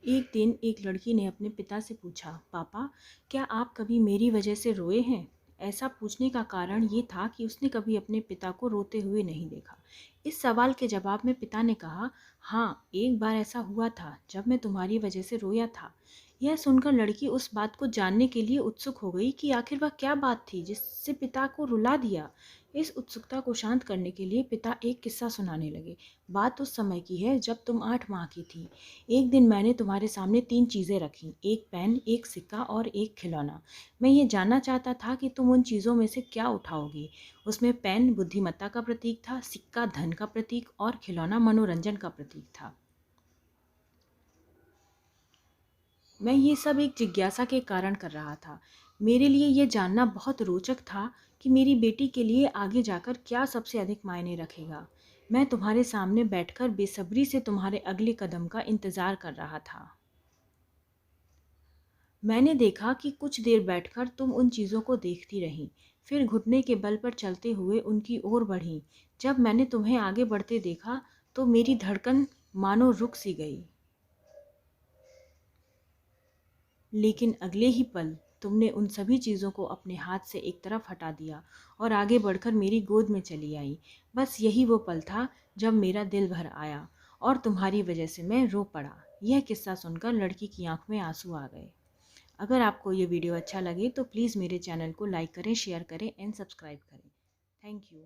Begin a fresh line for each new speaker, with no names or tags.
एक दिन एक लड़की ने अपने पिता से पूछा, पापा, क्या आप कभी मेरी वजह से रोए हैं? ऐसा पूछने का कारण ये था कि उसने कभी अपने पिता को रोते हुए नहीं देखा। इस सवाल के जवाब में पिता ने कहा, हाँ, एक बार ऐसा हुआ था जब मैं तुम्हारी वजह से रोया था। यह सुनकर लड़की उस बात को जानने के लिए उत्सुक हो गई कि आखिर वह क्या बात थी जिससे पिता को रुला दिया। इस उत्सुकता को शांत करने के लिए पिता एक किस्सा सुनाने लगे। बात उस समय की है जब तुम 8 माह की थी। एक दिन मैंने तुम्हारे सामने 3 चीज़ें रखीं, एक पेन, एक सिक्का और एक खिलौना। मैं ये जानना चाहता था कि तुम उन चीज़ों में से क्या उठाओगी। उसमें पेन बुद्धिमत्ता का प्रतीक था, सिक्का धन का प्रतीक और खिलौना मनोरंजन का प्रतीक था। मैं ये सब एक जिज्ञासा के कारण कर रहा था। मेरे लिए ये जानना बहुत रोचक था कि मेरी बेटी के लिए आगे जाकर क्या सबसे अधिक मायने रखेगा। मैं तुम्हारे सामने बैठकर बेसब्री से तुम्हारे अगले कदम का इंतज़ार कर रहा था। मैंने देखा कि कुछ देर बैठकर तुम उन चीज़ों को देखती रहीं, फिर घुटने के बल पर चलते हुए उनकी ओर बढ़ीं। जब मैंने तुम्हें आगे बढ़ते देखा तो मेरी धड़कन मानो रुक सी गई। लेकिन अगले ही पल तुमने उन सभी चीज़ों को अपने हाथ से एक तरफ हटा दिया और आगे बढ़कर मेरी गोद में चली आई। बस यही वो पल था जब मेरा दिल भर आया और तुम्हारी वजह से मैं रो पड़ा। यह किस्सा सुनकर लड़की की आंख में आंसू आ गए। अगर आपको ये वीडियो अच्छा लगे तो प्लीज़ मेरे चैनल को लाइक करें, शेयर करें एंड सब्सक्राइब करें। Thank you.